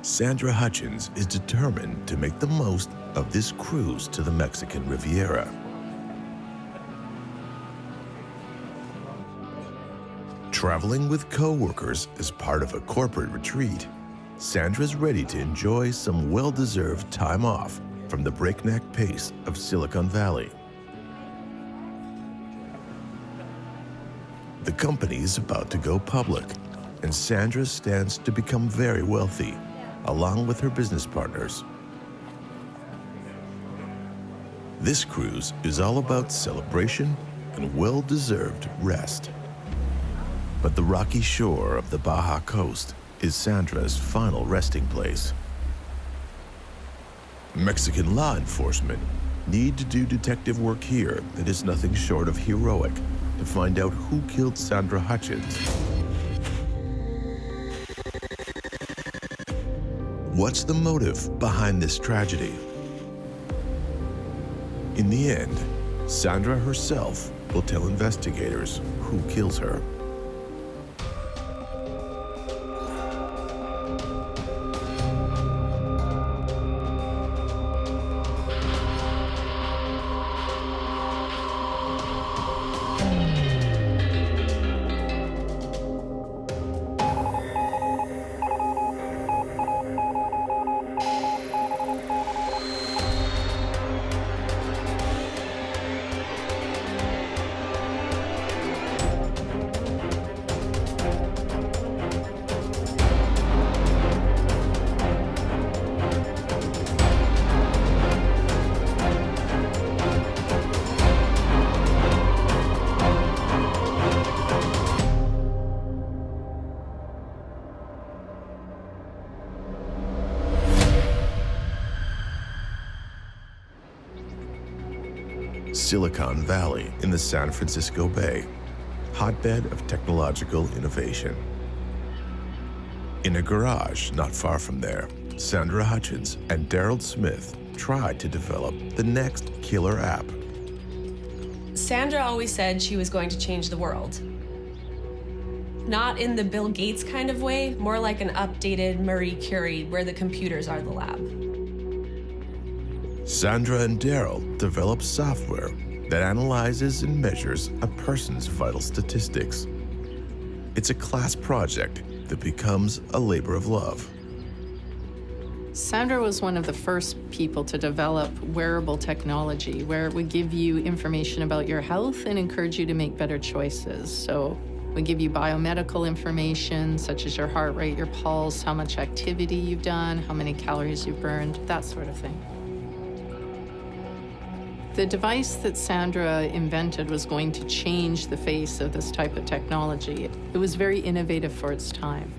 Sandra Hutchins is determined to make the most of this cruise to the Mexican Riviera. Traveling with co-workers as part of a corporate retreat, Sandra's ready to enjoy some well-deserved time off from the breakneck pace of Silicon Valley. The company is about to go public, and Sandra stands to become very wealthy, along with her business partners. This cruise is all about celebration and well-deserved rest. But the rocky shore of the Baja coast is Sandra's final resting place. Mexican law enforcement need to do detective work here that is nothing short of heroic to find out who killed Sandra Hutchins. What's the motive behind this tragedy? In the end, Sandra herself will tell investigators who kills her. Silicon Valley in the San Francisco Bay, hotbed of technological innovation. In a garage not far from there, Sandra Hutchins and Daryl Smith tried to develop the next killer app. Sandra always said she was going to change the world. Not in the Bill Gates kind of way, more like an updated Marie Curie where the computers are the lab. Sandra and Daryl develop software that analyzes and measures a person's vital statistics. It's a class project that becomes a labor of love. Sandra was one of the first people to develop wearable technology where it would give you information about your health and encourage you to make better choices. So we give you biomedical information such as your heart rate, your pulse, how much activity you've done, how many calories you've burned, that sort of thing. The device that Sandra invented was going to change the face of this type of technology. It was very innovative for its time.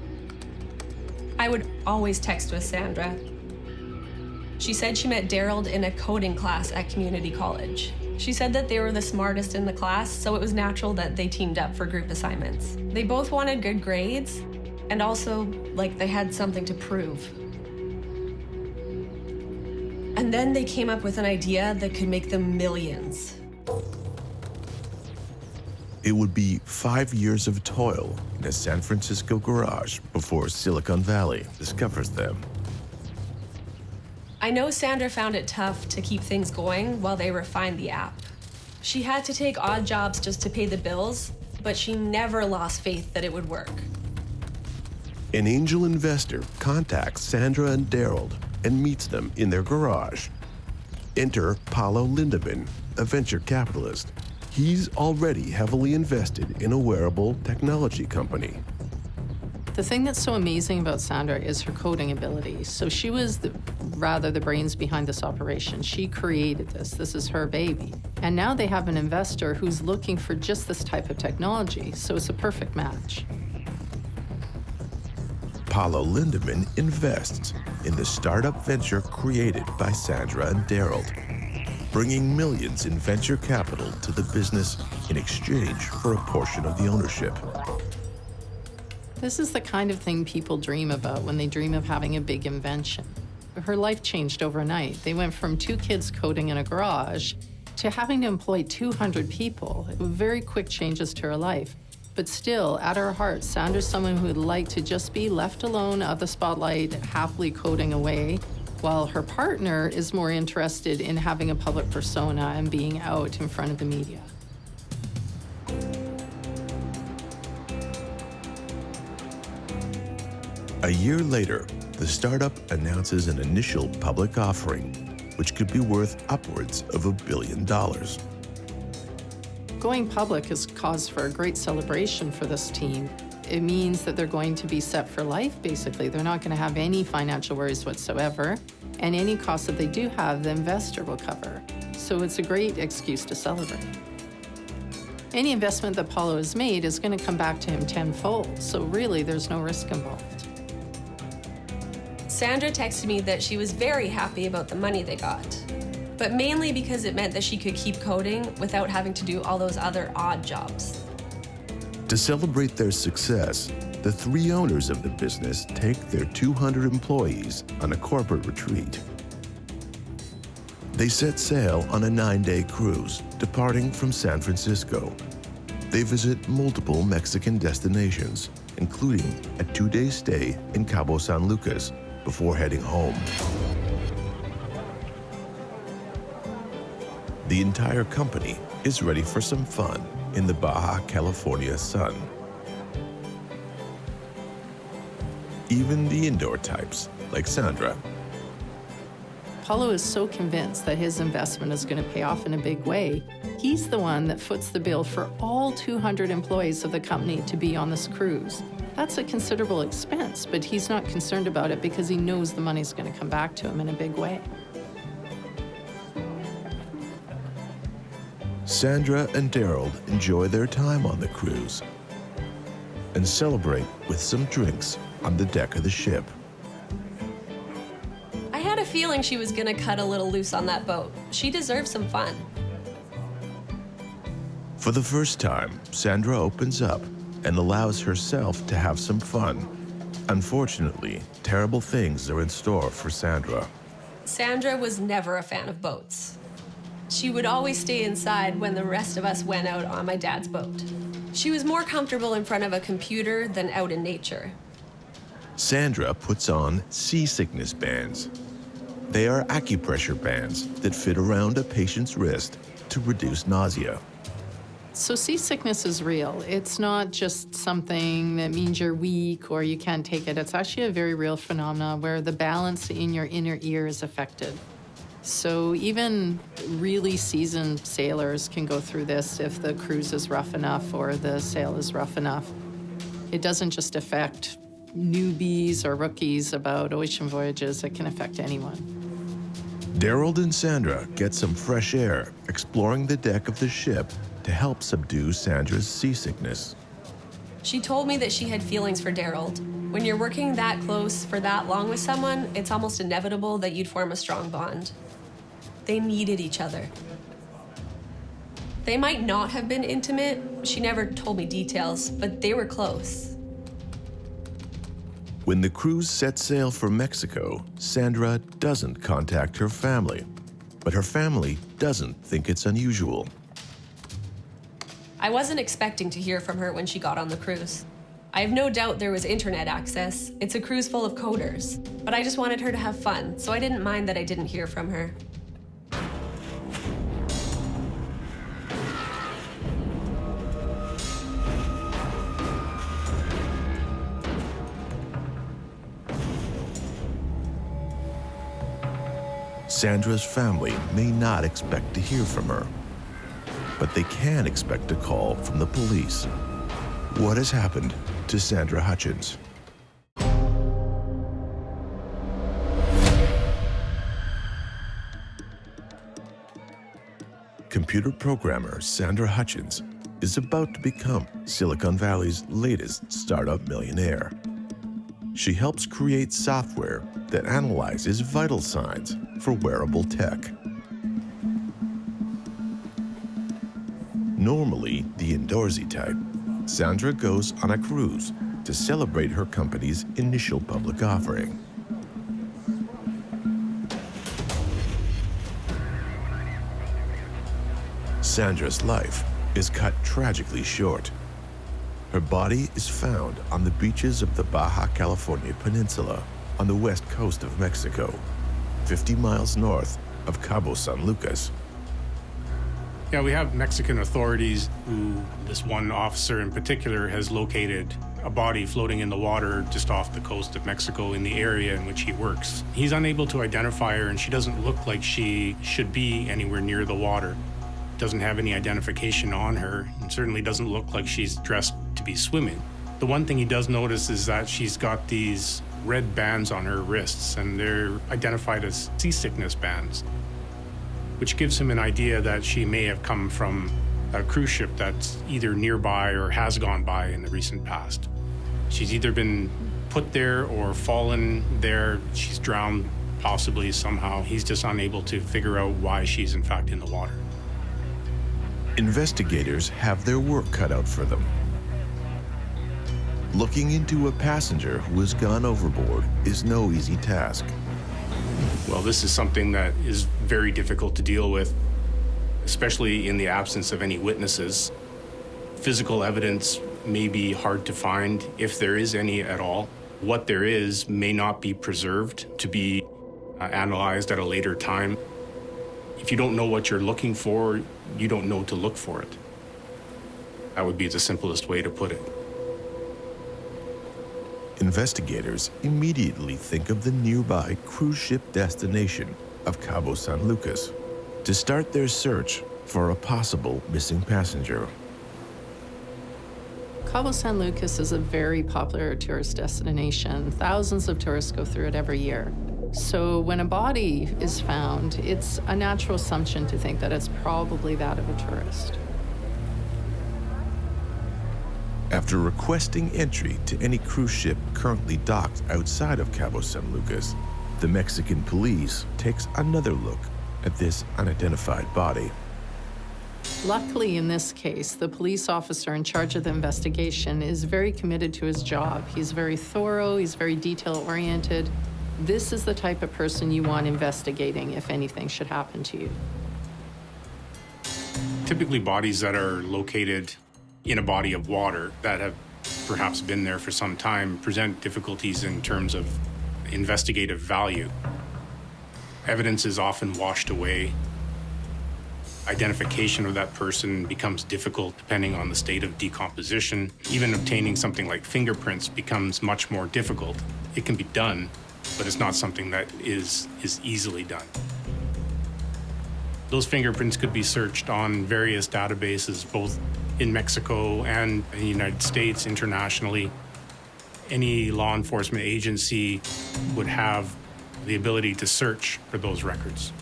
I would always text with Sandra. She said she met Daryl in a coding class at community college. She said that they were the smartest in the class, so it was natural that they teamed up for group assignments. They both wanted good grades, and also, like, they had something to prove. And then they came up with an idea that could make them millions. It would be 5 years of toil in a San Francisco garage before Silicon Valley discovers them. I know Sandra found it tough to keep things going while they refined the app. She had to take odd jobs just to pay the bills, but she never lost faith that it would work. An angel investor contacts Sandra and Daryl and meets them in their garage. Enter Paulo Lindemann, a venture capitalist. He's already heavily invested in a wearable technology company. The thing that's so amazing about Sandra is her coding ability. So she was rather the brains behind this operation. She created this. This is her baby. And now they have an investor who's looking for just this type of technology. So it's a perfect match. Paulo Lindemann invests in the startup venture created by Sandra and Daryl, bringing millions in venture capital to the business in exchange for a portion of the ownership. This is the kind of thing people dream about when they dream of having a big invention. Her life changed overnight. They went from 2 kids coding in a garage to having to employ 200 people. It was very quick changes to her life. But still, at her heart, Sandra's someone who would like to just be left alone at the spotlight, happily coding away, while her partner is more interested in having a public persona and being out in front of the media. A year later, the startup announces an initial public offering, which could be worth upwards of $1 billion. Going public is cause for a great celebration for this team. It means that they're going to be set for life, basically. They're not going to have any financial worries whatsoever. And any costs that they do have, the investor will cover. So it's a great excuse to celebrate. Any investment that Paulo has made is going to come back to him tenfold. So really, there's no risk involved. Sandra texted me that she was very happy about the money they got, but mainly because it meant that she could keep coding without having to do all those other odd jobs. To celebrate their success, the three owners of the business take their 200 employees on a corporate retreat. They set sail on a 9-day cruise, departing from San Francisco. They visit multiple Mexican destinations, including a 2-day stay in Cabo San Lucas, before heading home. The entire company is ready for some fun in the Baja California sun. Even the indoor types, like Sandra. Paulo is so convinced that his investment is going to pay off in a big way. He's the one that foots the bill for all 200 employees of the company to be on this cruise. That's a considerable expense, but he's not concerned about it because he knows the money's going to come back to him in a big way. Sandra and Daryl enjoy their time on the cruise and celebrate with some drinks on the deck of the ship. I had a feeling she was gonna cut a little loose on that boat. She deserved some fun. For the first time, Sandra opens up and allows herself to have some fun. Unfortunately, terrible things are in store for Sandra. Sandra was never a fan of boats. She would always stay inside when the rest of us went out on my dad's boat. She was more comfortable in front of a computer than out in nature. Sandra puts on seasickness bands. They are acupressure bands that fit around a patient's wrist to reduce nausea. So seasickness is real. It's not just something that means you're weak or you can't take it. It's actually a very real phenomenon where the balance in your inner ear is affected. So even really seasoned sailors can go through this if the cruise is rough enough or the sail is rough enough. It doesn't just affect newbies or rookies about ocean voyages. It can affect anyone. Daryl and Sandra get some fresh air exploring the deck of the ship to help subdue Sandra's seasickness. She told me that she had feelings for Daryl. When you're working that close for that long with someone, it's almost inevitable that you'd form a strong bond. They needed each other. They might not have been intimate. She never told me details, but they were close. When the cruise sets sail for Mexico, Sandra doesn't contact her family, but her family doesn't think it's unusual. I wasn't expecting to hear from her when she got on the cruise. I have no doubt there was internet access. It's a cruise full of coders. But I just wanted her to have fun, so I didn't mind that I didn't hear from her. Sandra's family may not expect to hear from her, but they can expect a call from the police. What has happened to Sandra Hutchins? Computer programmer Sandra Hutchins is about to become Silicon Valley's latest startup millionaire. She helps create software that analyzes vital signs for wearable tech. Normally the indoorsy type, Sandra goes on a cruise to celebrate her company's initial public offering. Sandra's life is cut tragically short. Her body is found on the beaches of the Baja California Peninsula on the west coast of Mexico, 50 miles north of Cabo San Lucas. Yeah, we have Mexican authorities who, this one officer in particular, has located a body floating in the water just off the coast of Mexico in the area in which he works. He's unable to identify her, and she doesn't look like she should be anywhere near the water. Doesn't have any identification on her, and certainly doesn't look like she's dressed to be swimming. The one thing he does notice is that she's got these red bands on her wrists, and they're identified as seasickness bands, which gives him an idea that she may have come from a cruise ship that's either nearby or has gone by in the recent past. She's either been put there or fallen there. She's drowned, possibly somehow. He's just unable to figure out why she's in fact in the water. Investigators have their work cut out for them. Looking into a passenger who has gone overboard is no easy task. Well, this is something that is very difficult to deal with, especially in the absence of any witnesses. Physical evidence may be hard to find, if there is any at all. What there is may not be preserved to be analyzed at a later time. If you don't know what you're looking for, you don't know to look for it. That would be the simplest way to put it. Investigators immediately think of the nearby cruise ship destination of Cabo San Lucas to start their search for a possible missing passenger. Cabo San Lucas is a very popular tourist destination. Thousands of tourists go through it every year. So when a body is found, it's a natural assumption to think that it's probably that of a tourist. After requesting entry to any cruise ship currently docked outside of Cabo San Lucas, the Mexican police takes another look at this unidentified body. Luckily, in this case, the police officer in charge of the investigation is very committed to his job. He's very thorough, he's very detail-oriented. This is the type of person you want investigating if anything should happen to you. Typically, bodies that are located in a body of water that have perhaps been there for some time present difficulties in terms of investigative value. Evidence is often washed away. Identification of that person becomes difficult depending on the state of decomposition. Even obtaining something like fingerprints becomes much more difficult. It can be done, but it's not something that is easily done. Those fingerprints could be searched on various databases, both in Mexico and in the United States, internationally. Any law enforcement agency would have the ability to search for those records.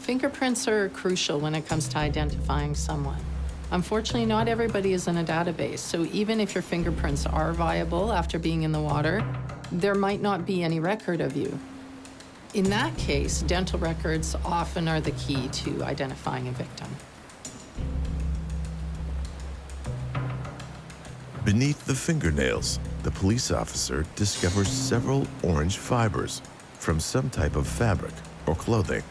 Fingerprints are crucial when it comes to identifying someone. Unfortunately, not everybody is in a database, so even if your fingerprints are viable after being in the water, there might not be any record of you. In that case, dental records often are the key to identifying a victim. Beneath the fingernails, the police officer discovers several orange fibers from some type of fabric or clothing.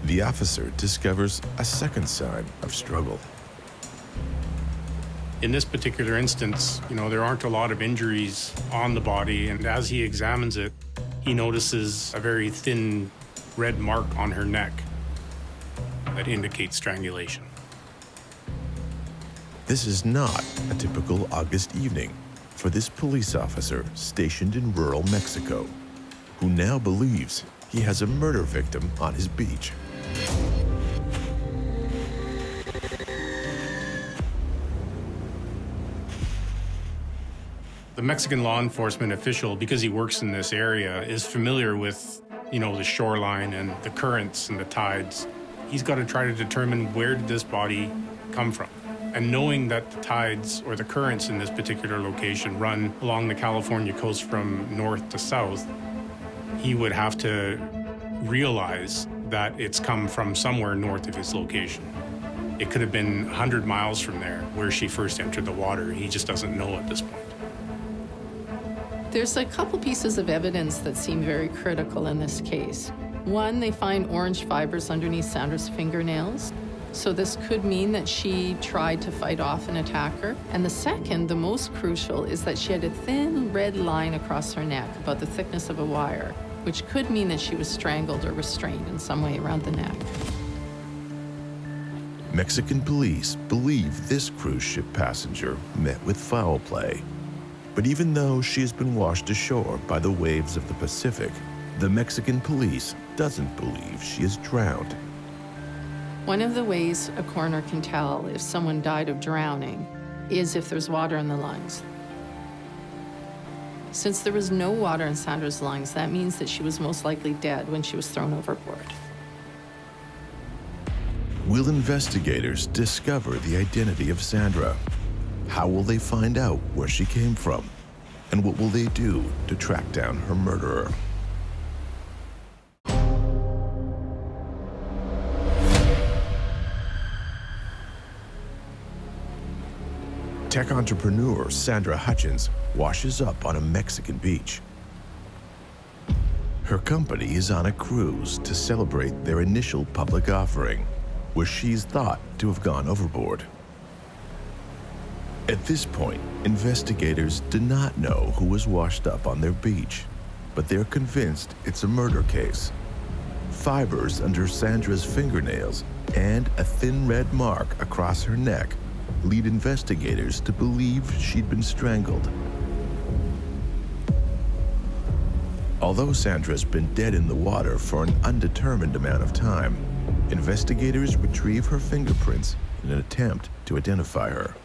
The officer discovers a second sign of struggle. In this particular instance, there aren't a lot of injuries on the body, and as he examines it, he notices a very thin red mark on her neck that indicates strangulation. This is not a typical August evening for this police officer stationed in rural Mexico, who now believes he has a murder victim on his beach. The Mexican law enforcement official, because he works in this area, is familiar with, the shoreline and the currents and the tides. He's got to try to determine where did this body come from. And knowing that the tides or the currents in this particular location run along the California coast from north to south, he would have to realize that it's come from somewhere north of his location. It could have been 100 miles from there where she first entered the water. He just doesn't know at this point. There's a couple pieces of evidence that seem very critical in this case. One, they find orange fibers underneath Sandra's fingernails. So this could mean that she tried to fight off an attacker. And the second, the most crucial, is that she had a thin red line across her neck, about the thickness of a wire, which could mean that she was strangled or restrained in some way around the neck. Mexican police believe this cruise ship passenger met with foul play. But even though she has been washed ashore by the waves of the Pacific, the Mexican police doesn't believe she is drowned. One of the ways a coroner can tell if someone died of drowning is if there's water in the lungs. Since there was no water in Sandra's lungs, that means that she was most likely dead when she was thrown overboard. Will investigators discover the identity of Sandra? How will they find out where she came from? And what will they do to track down her murderer? Tech entrepreneur Sandra Hutchins washes up on a Mexican beach. Her company is on a cruise to celebrate their initial public offering, where she's thought to have gone overboard. At this point, investigators do not know who was washed up on their beach, but they're convinced it's a murder case. Fibers under Sandra's fingernails and a thin red mark across her neck lead investigators to believe she'd been strangled. Although Sandra's been dead in the water for an undetermined amount of time, investigators retrieve her fingerprints in an attempt to identify her.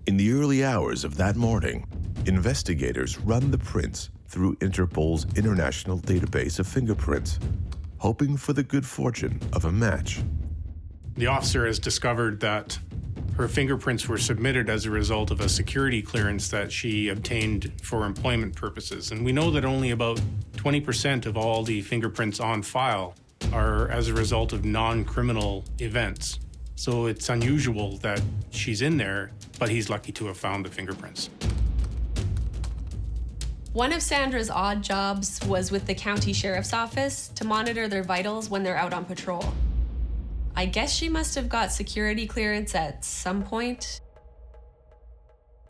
In the early hours of that morning, investigators run the prints through Interpol's international database of fingerprints, hoping for the good fortune of a match. The officer has discovered that her fingerprints were submitted as a result of a security clearance that she obtained for employment purposes. And we know that only about 20% of all the fingerprints on file are as a result of non-criminal events. So it's unusual that she's in there, but he's lucky to have found the fingerprints. One of Sandra's odd jobs was with the county sheriff's office to monitor their vitals when they're out on patrol. I guess she must have got security clearance at some point.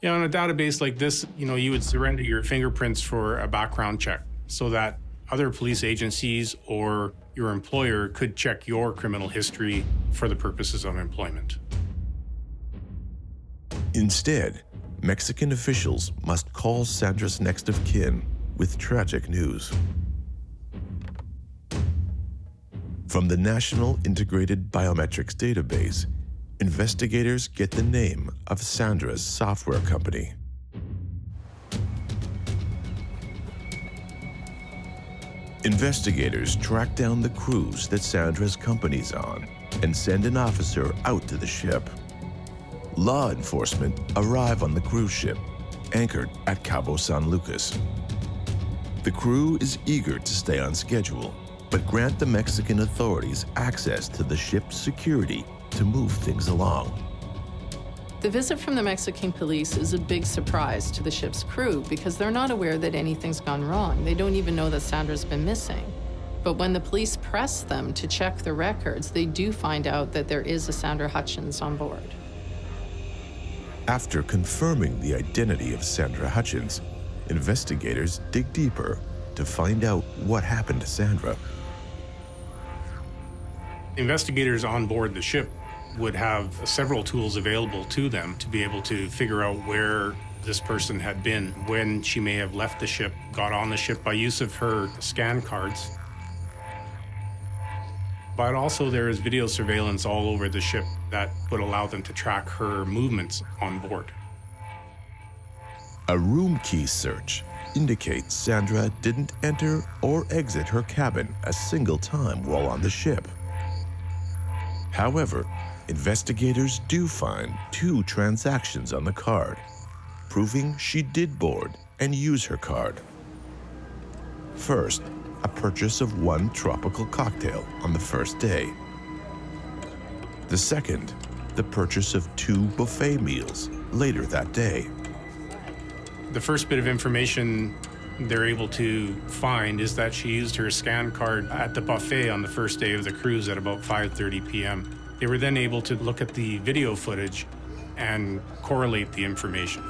Yeah, on a database like this, you would surrender your fingerprints for a background check so that other police agencies or your employer could check your criminal history for the purposes of employment. Instead, Mexican officials must call Sandra's next of kin with tragic news. From the National Integrated Biometrics Database, investigators get the name of Sandra's software company. Investigators track down the cruise that Sandra's company's on and send an officer out to the ship. Law enforcement arrive on the cruise ship, anchored at Cabo San Lucas. The crew is eager to stay on schedule, but grant the Mexican authorities access to the ship's security to move things along. The visit from the Mexican police is a big surprise to the ship's crew because they're not aware that anything's gone wrong. They don't even know that Sandra's been missing. But when the police press them to check the records, they do find out that there is a Sandra Hutchins on board. After confirming the identity of Sandra Hutchins, investigators dig deeper to find out what happened to Sandra. Investigators on board the ship would have several tools available to them to be able to figure out where this person had been, when she may have left the ship, got on the ship by use of her scan cards. But also there is video surveillance all over the ship that would allow them to track her movements on board. A room key search indicates Sandra didn't enter or exit her cabin a single time while on the ship. However, investigators do find 2 transactions on the card, proving she did board and use her card. First, a purchase of 1 tropical cocktail on the first day. The second, the purchase of 2 buffet meals later that day. The first bit of information they're able to find is that she used her scan card at the buffet on the first day of the cruise at about 5:30 p.m. They were then able to look at the video footage and correlate the information.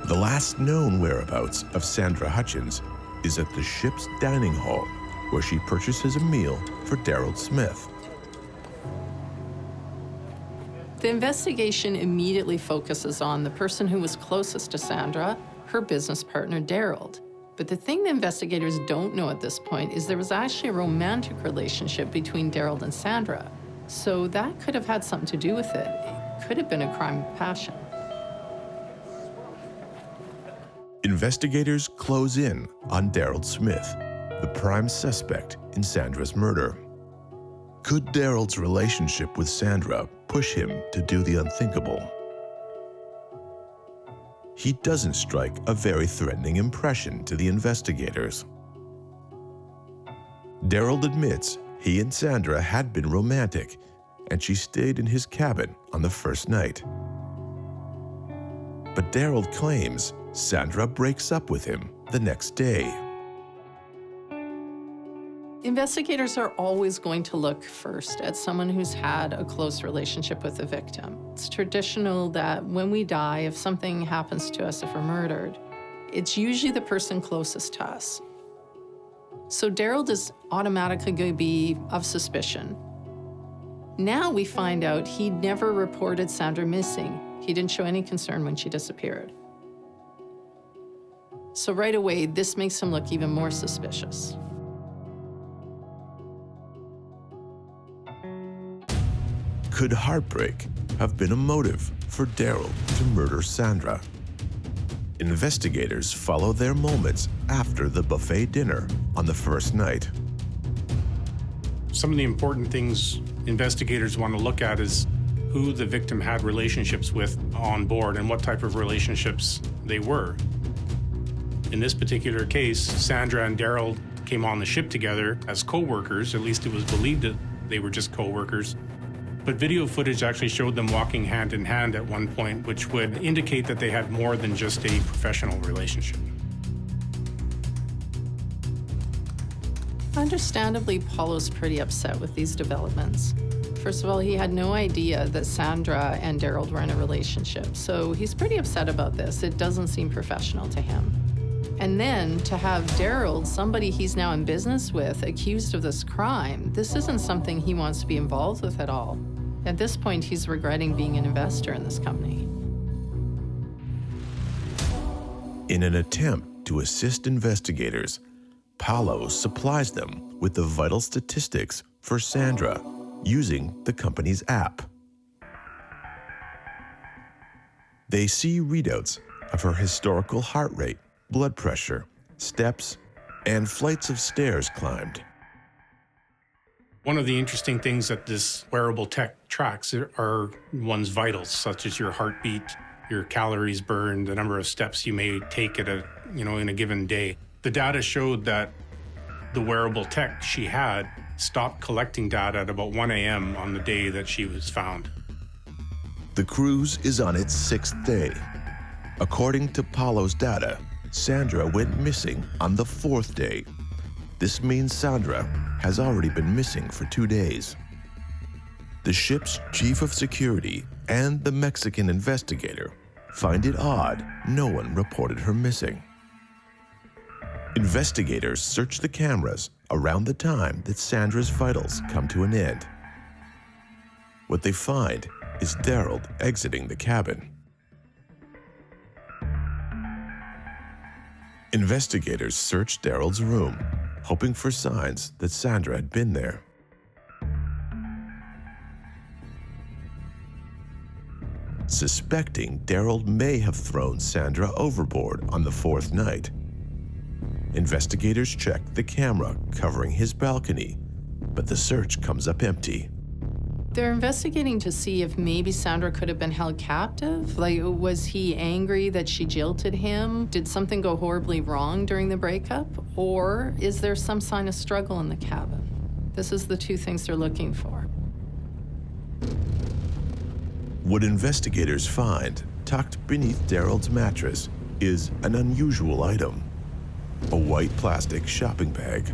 The last known whereabouts of Sandra Hutchins is at the ship's dining hall, where she purchases a meal for Daryl Smith. The investigation immediately focuses on the person who was closest to Sandra, her business partner, Daryl. But the thing the investigators don't know at this point is there was actually a romantic relationship between Daryl and Sandra. So that could have had something to do with it. It could have been a crime of passion. Investigators close in on Daryl Smith, the prime suspect in Sandra's murder. Could Daryl's relationship with Sandra push him to do the unthinkable? He doesn't strike a very threatening impression to the investigators. Daryl admits he and Sandra had been romantic, and she stayed in his cabin on the first night. But Daryl claims Sandra breaks up with him the next day. Investigators are always going to look first at someone who's had a close relationship with the victim. It's traditional that when we die, if something happens to us, if we're murdered, it's usually the person closest to us. So Daryl is automatically going to be of suspicion. Now we find out he never reported Sandra missing. He didn't show any concern when she disappeared. So right away, this makes him look even more suspicious. Could heartbreak have been a motive for Daryl to murder Sandra? Investigators follow their moments after the buffet dinner on the first night. Some of the important things investigators want to look at is who the victim had relationships with on board and what type of relationships they were. In this particular case, Sandra and Daryl came on the ship together as co-workers. At least it was believed that they were just co-workers. But video footage actually showed them walking hand in hand at one point, which would indicate that they had more than just a professional relationship. Understandably, Paulo's pretty upset with these developments. First of all, he had no idea that Sandra and Daryl were in a relationship, so he's pretty upset about this. It doesn't seem professional to him. And then to have Daryl, somebody he's now in business with, accused of this crime, this isn't something he wants to be involved with at all. At this point, he's regretting being an investor in this company. In an attempt to assist investigators, Paulo supplies them with the vital statistics for Sandra using the company's app. They see readouts of her historical heart rate, blood pressure, steps, and flights of stairs climbed. One of the interesting things that this wearable tech tracks are one's vitals, such as your heartbeat, your calories burned, the number of steps you may take at in a given day. The data showed that the wearable tech she had stopped collecting data at about 1 a.m. on the day that she was found. The cruise is on its 6th day. According to Paulo's data, Sandra went missing on the 4th day. This means Sandra has already been missing for 2 days. The ship's chief of security and the Mexican investigator find it odd no one reported her missing. Investigators search the cameras around the time that Sandra's vitals come to an end. What they find is Daryl exiting the cabin. Investigators search Daryl's room, hoping for signs that Sandra had been there. Suspecting Daryl may have thrown Sandra overboard on the 4th night, investigators check the camera covering his balcony, but the search comes up empty. They're investigating to see if maybe Sandra could have been held captive. Like, was he angry that she jilted him? Did something go horribly wrong during the breakup? Or is there some sign of struggle in the cabin? This is the 2 things they're looking for. What investigators find tucked beneath Daryl's mattress is an unusual item, a white plastic shopping bag.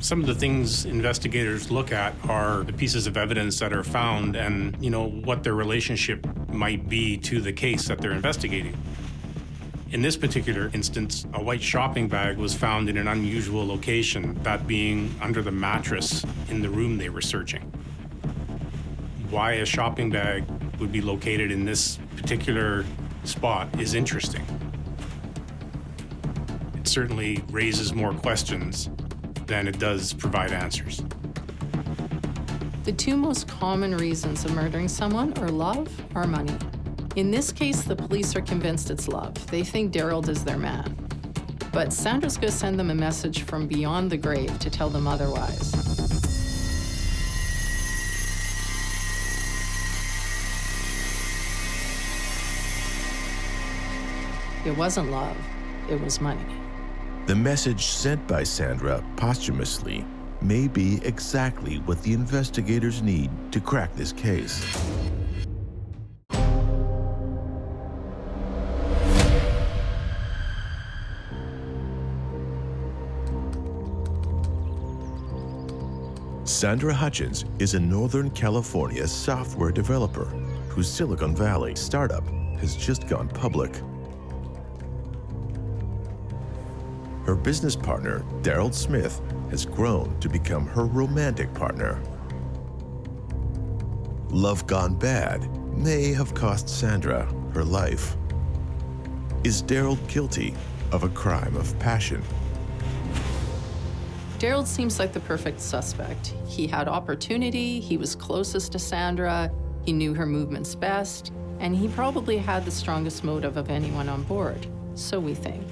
Some of the things investigators look at are the pieces of evidence that are found and, what their relationship might be to the case that they're investigating. In this particular instance, a white shopping bag was found in an unusual location, that being under the mattress in the room they were searching. Why a shopping bag would be located in this particular spot is interesting. It certainly raises more questions than it does provide answers. The two most common reasons of murdering someone are love or money. In this case, the police are convinced it's love. They think Daryl is their man. But Sandra's going to send them a message from beyond the grave to tell them otherwise. It wasn't love, it was money. The message sent by Sandra posthumously may be exactly what the investigators need to crack this case. Sandra Hutchins is a Northern California software developer whose Silicon Valley startup has just gone public. Her business partner, Daryl Smith, has grown to become her romantic partner. Love gone bad may have cost Sandra her life. Is Daryl guilty of a crime of passion? Daryl seems like the perfect suspect. He had opportunity, he was closest to Sandra, he knew her movements best, and he probably had the strongest motive of anyone on board, so we think.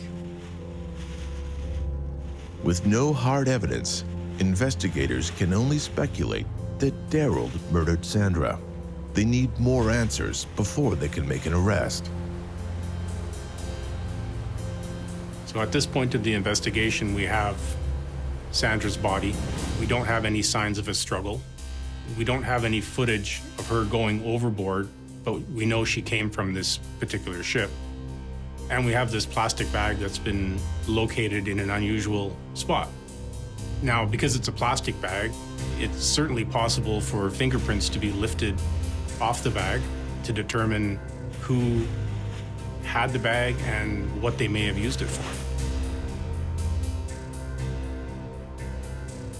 With no hard evidence, investigators can only speculate that Daryl murdered Sandra. They need more answers before they can make an arrest. So at this point of the investigation, we have Sandra's body. We don't have any signs of a struggle. We don't have any footage of her going overboard, but we know she came from this particular ship. And we have this plastic bag that's been located in an unusual spot. Now, because it's a plastic bag, it's certainly possible for fingerprints to be lifted off the bag to determine who had the bag and what they may have used it for.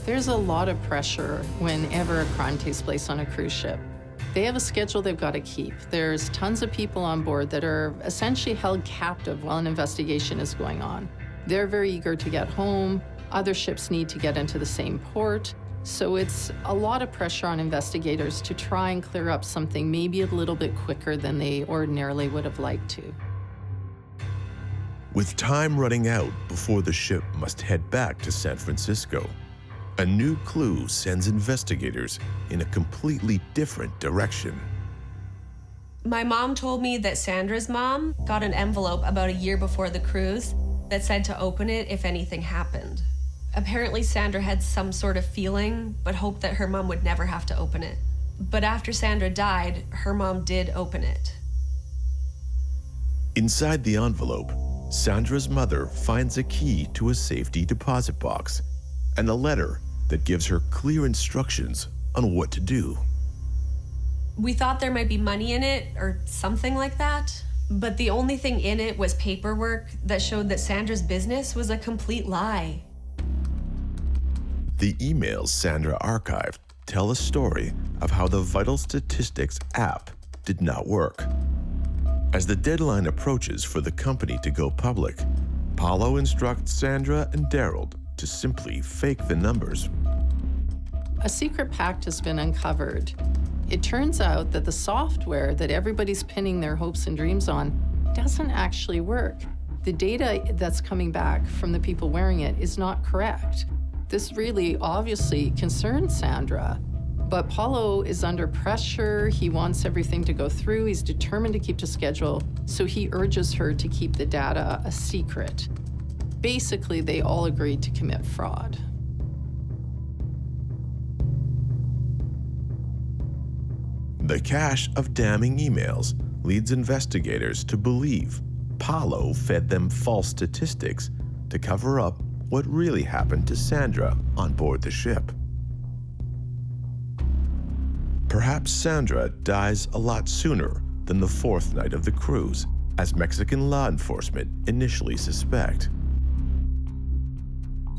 There's a lot of pressure whenever a crime takes place on a cruise ship. They have a schedule they've got to keep. There's tons of people on board that are essentially held captive while an investigation is going on. They're very eager to get home. Other ships need to get into the same port. So it's a lot of pressure on investigators to try and clear up something maybe a little bit quicker than they ordinarily would have liked to. With time running out before the ship must head back to San Francisco, a new clue sends investigators in a completely different direction. My mom told me that Sandra's mom got an envelope about a year before the cruise that said to open it if anything happened. Apparently, Sandra had some sort of feeling, but hoped that her mom would never have to open it. But after Sandra died, her mom did open it. Inside the envelope, Sandra's mother finds a key to a safety deposit box and a letter that gives her clear instructions on what to do. We thought there might be money in it or something like that, but the only thing in it was paperwork that showed that Sandra's business was a complete lie. The emails Sandra archived tell a story of how the Vital Statistics app did not work. As the deadline approaches for the company to go public, Paulo instructs Sandra and Daryl to simply fake the numbers. A secret pact has been uncovered. It turns out that the software that everybody's pinning their hopes and dreams on doesn't actually work. The data that's coming back from the people wearing it is not correct. This really obviously concerns Sandra, but Paulo is under pressure. He wants everything to go through. He's determined to keep to schedule, so he urges her to keep the data a secret. Basically, they all agreed to commit fraud. The cache of damning emails leads investigators to believe Paulo fed them false statistics to cover up what really happened to Sandra on board the ship. Perhaps Sandra dies a lot sooner than the fourth night of the cruise, as Mexican law enforcement initially suspect.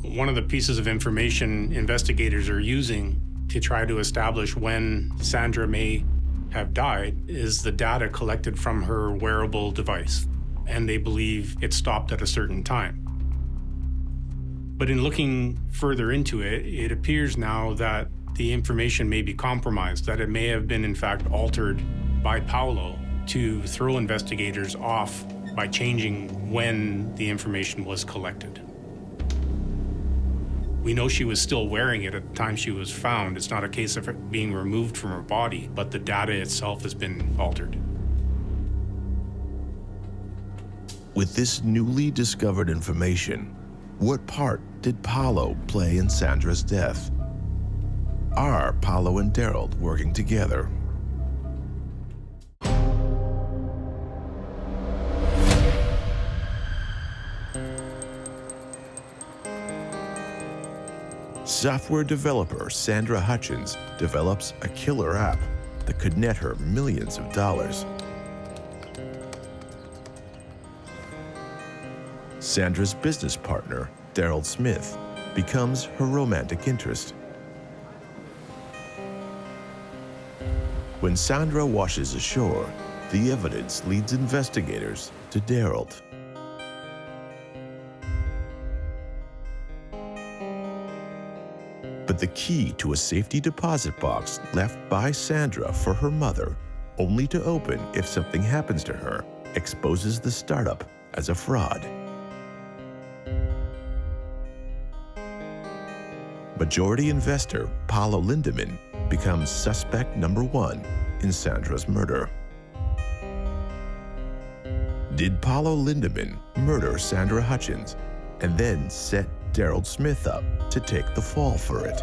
One of the pieces of information investigators are using to try to establish when Sandra may have died is the data collected from her wearable device, and they believe it stopped at a certain time. But in looking further into it, it appears now that the information may be compromised, that it may have been in fact altered by Paolo to throw investigators off by changing when the information was collected. We know she was still wearing it at the time she was found. It's not a case of it being removed from her body, but the data itself has been altered. With this newly discovered information, what part did Paolo play in Sandra's death? Are Paolo and Daryl working together? Software developer Sandra Hutchins develops a killer app that could net her millions of dollars. Sandra's business partner, Daryl Smith, becomes her romantic interest. When Sandra washes ashore, the evidence leads investigators to Daryl. But the key to a safety deposit box left by Sandra for her mother, only to open if something happens to her, exposes the startup as a fraud. Majority investor Paolo Lindemann becomes suspect number one in Sandra's murder. Did Paolo Lindemann murder Sandra Hutchins and then set Daryl Smith up to take the fall for it?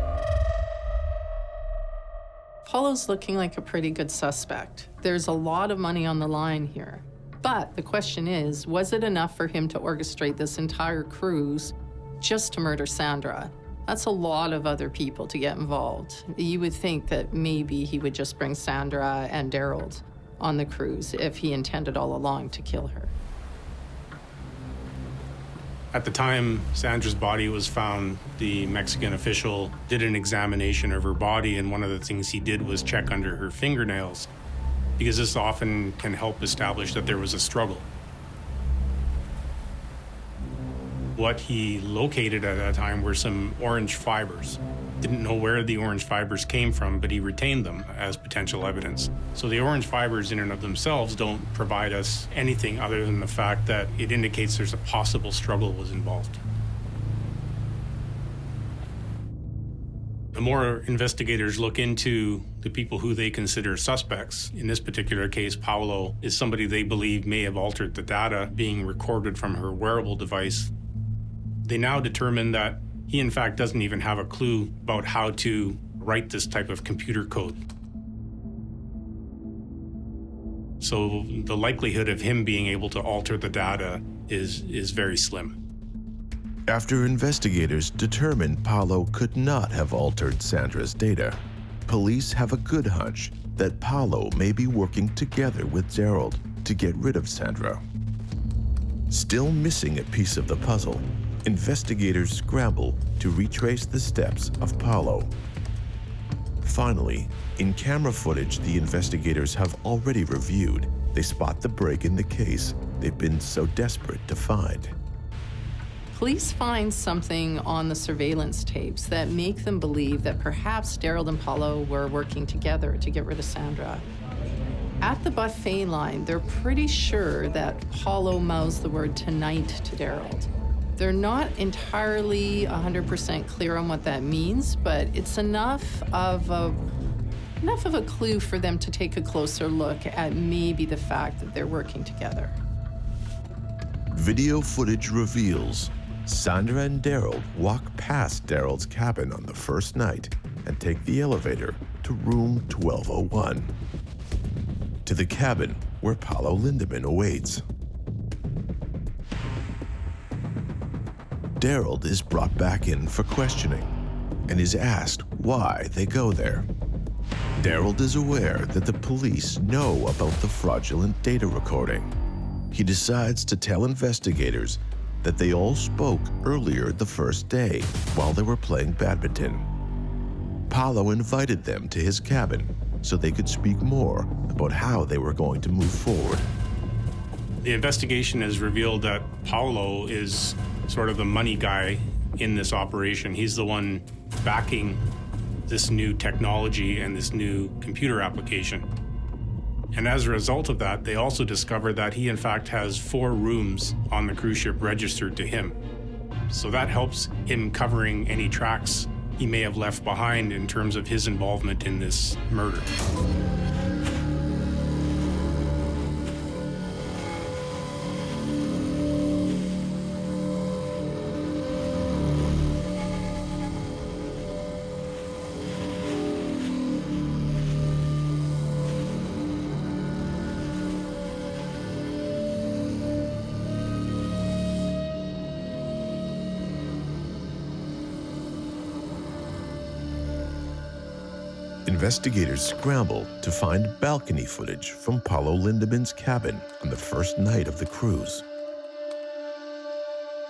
Paolo's looking like a pretty good suspect. There's a lot of money on the line here. But the question is, was it enough for him to orchestrate this entire cruise just to murder Sandra? That's a lot of other people to get involved. You would think that maybe he would just bring Sandra and Daryl on the cruise if he intended all along to kill her. At the time Sandra's body was found, the Mexican official did an examination of her body, and one of the things he did was check under her fingernails, because this often can help establish that there was a struggle. What he located at that time were some orange fibers. Didn't know where the orange fibers came from, but he retained them as potential evidence. So the orange fibers in and of themselves don't provide us anything other than the fact that it indicates there's a possible struggle was involved. The more investigators look into the people who they consider suspects, in this particular case, Paolo is somebody they believe may have altered the data being recorded from her wearable device. They now determine that he, in fact, doesn't even have a clue about how to write this type of computer code. So the likelihood of him being able to alter the data is very slim. After investigators determined Paolo could not have altered Sandra's data, police have a good hunch that Paolo may be working together with Daryl to get rid of Sandra. Still missing a piece of the puzzle, investigators scramble to retrace the steps of Paolo. Finally, in camera footage the investigators have already reviewed, they spot the break in the case they've been so desperate to find. Police find something on the surveillance tapes that make them believe that perhaps Daryl and Paolo were working together to get rid of Sandra. At the buffet line, they're pretty sure that Paolo mouths the word "tonight" to Daryl. They're not entirely 100% clear on what that means, but it's enough of a clue for them to take a closer look at maybe the fact that they're working together. Video footage reveals Sandra and Daryl walk past Daryl's cabin on the first night and take the elevator to room 1201, to the cabin where Paolo Lindemann awaits. Daryl is brought back in for questioning and is asked why they go there. Daryl is aware that the police know about the fraudulent data recording. He decides to tell investigators that they all spoke earlier the first day while they were playing badminton. Paulo invited them to his cabin so they could speak more about how they were going to move forward. The investigation has revealed that Paulo is sort of the money guy in this operation. He's the one backing this new technology and this new computer application. And as a result of that, they also discovered that he in fact has 4 rooms on the cruise ship registered to him. So that helps him covering any tracks he may have left behind in terms of his involvement in this murder. Investigators scramble to find balcony footage from Paulo Lindeman's cabin on the first night of the cruise.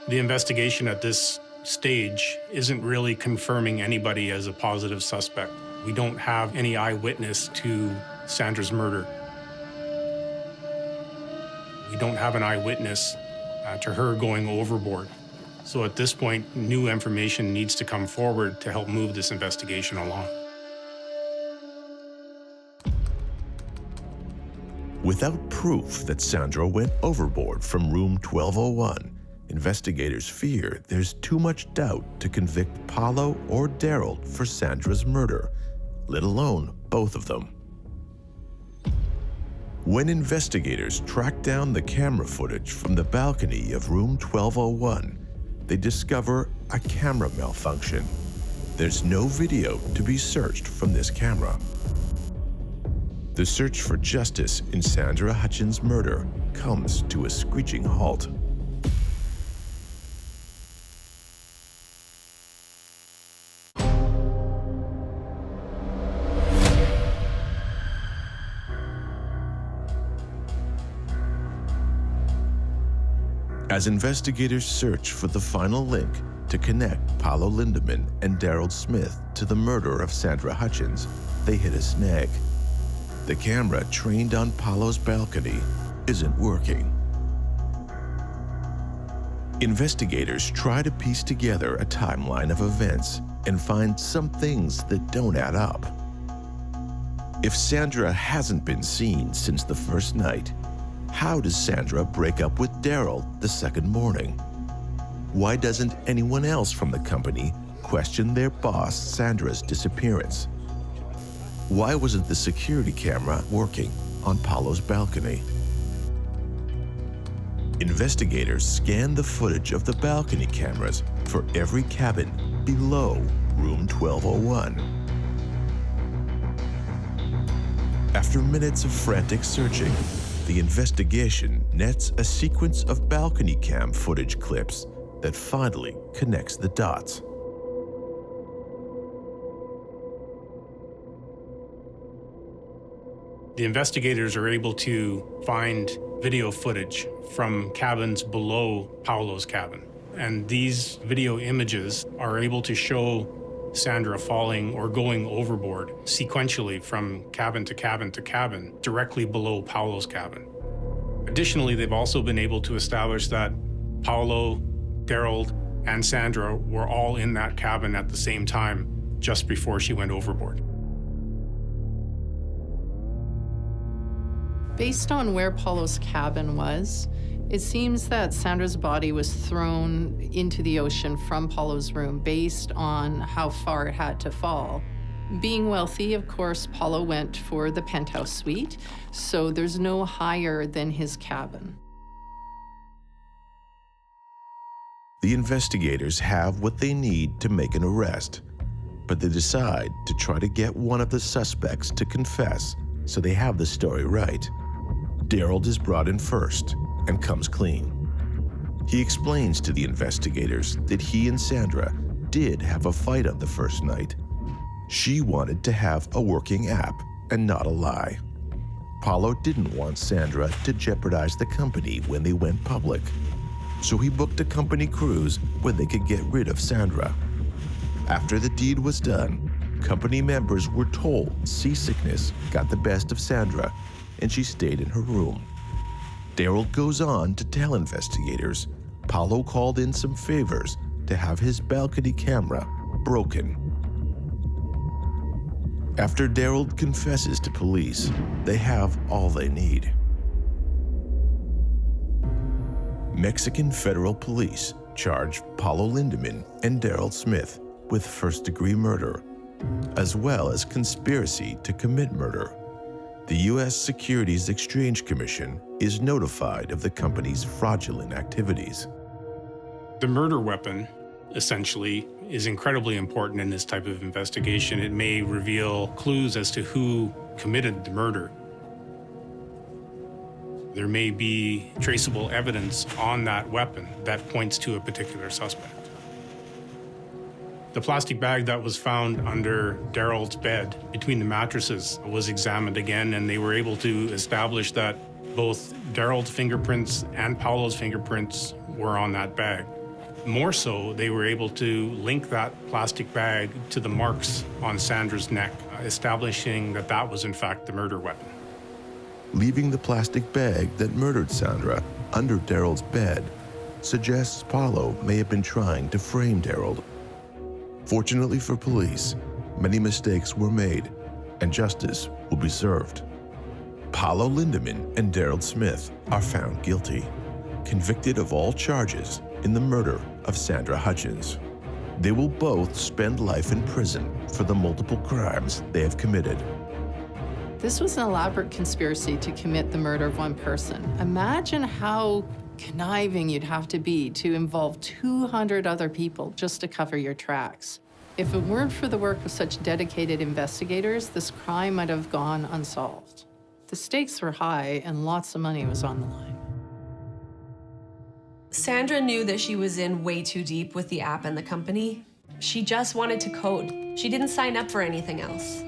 The investigation at this stage isn't really confirming anybody as a positive suspect. We don't have any eyewitness to Sandra's murder. We don't have an eyewitness to her going overboard. So at this point, new information needs to come forward to help move this investigation along. Without proof that Sandra went overboard from room 1201, investigators fear there's too much doubt to convict Paulo or Daryl for Sandra's murder, let alone both of them. When investigators track down the camera footage from the balcony of room 1201, they discover a camera malfunction. There's no video to be searched from this camera. The search for justice in Sandra Hutchins' murder comes to a screeching halt. As investigators search for the final link to connect Paulo Lindeman and Daryl Smith to the murder of Sandra Hutchins, they hit a snag. The camera trained on Paulo's balcony isn't working. Investigators try to piece together a timeline of events and find some things that don't add up. If Sandra hasn't been seen since the first night, how does Sandra break up with Daryl the second morning? Why doesn't anyone else from the company question their boss Sandra's disappearance? Why wasn't the security camera working on Paulo's balcony? Investigators scan the footage of the balcony cameras for every cabin below room 1201. After minutes of frantic searching, the investigation nets a sequence of balcony cam footage clips that finally connects the dots. The investigators are able to find video footage from cabins below Paulo's cabin. And these video images are able to show Sandra falling or going overboard sequentially from cabin to cabin to cabin, directly below Paulo's cabin. Additionally, they've also been able to establish that Paulo, Daryl, and Sandra were all in that cabin at the same time just before she went overboard. Based on where Paulo's cabin was, it seems that Sandra's body was thrown into the ocean from Paulo's room based on how far it had to fall. Being wealthy, of course, Paulo went for the penthouse suite, so there's no higher than his cabin. The investigators have what they need to make an arrest, but they decide to try to get one of the suspects to confess so they have the story right. Daryl is brought in first and comes clean. He explains to the investigators that he and Sandra did have a fight on the first night. She wanted to have a working app and not a lie. Paulo didn't want Sandra to jeopardize the company when they went public, so he booked a company cruise where they could get rid of Sandra. After the deed was done, company members were told seasickness got the best of Sandra and she stayed in her room. Daryl goes on to tell investigators Paulo called in some favors to have his balcony camera broken. After Daryl confesses to police, they have all they need. Mexican federal police charge Paulo Lindemann and Daryl Smith with first-degree murder, as well as conspiracy to commit murder. The U.S. Securities Exchange Commission is notified of the company's fraudulent activities. The murder weapon, essentially, is incredibly important in this type of investigation. It may reveal clues as to who committed the murder. There may be traceable evidence on that weapon that points to a particular suspect. The plastic bag that was found under Daryl's bed between the mattresses was examined again, and they were able to establish that both Daryl's fingerprints and Paulo's fingerprints were on that bag. More so, they were able to link that plastic bag to the marks on Sandra's neck, establishing that that was in fact the murder weapon. Leaving the plastic bag that murdered Sandra under Daryl's bed suggests Paulo may have been trying to frame Daryl. Fortunately for police, many mistakes were made and justice will be served. Paulo Lindemann and Daryl Smith are found guilty, convicted of all charges in the murder of Sandra Hutchins. They will both spend life in prison for the multiple crimes they have committed. This was an elaborate conspiracy to commit the murder of one person. Imagine how conniving you'd have to be to involve 200 other people just to cover your tracks. If it weren't for the work of such dedicated investigators, this crime might have gone unsolved. The stakes were high and lots of money was on the line. Sandra knew that she was in way too deep with the app and the company. She just wanted to code. She didn't sign up for anything else.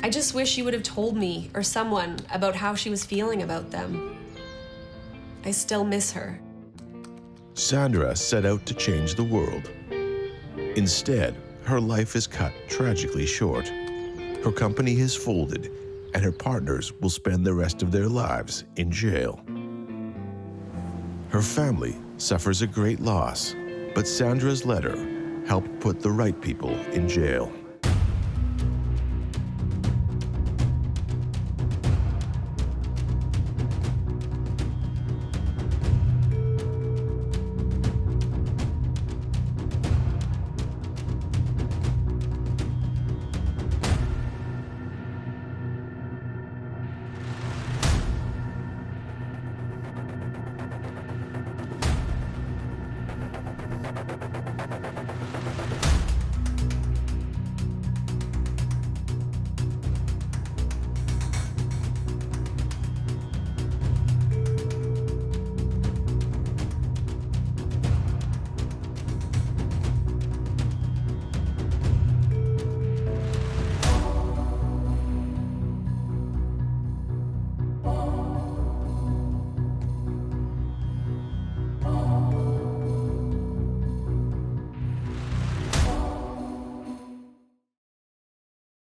I just wish she would have told me or someone about how she was feeling about them. I still miss her. Sandra set out to change the world. Instead, her life is cut tragically short. Her company has folded, and her partners will spend the rest of their lives in jail. Her family suffers a great loss, but Sandra's letter helped put the right people in jail.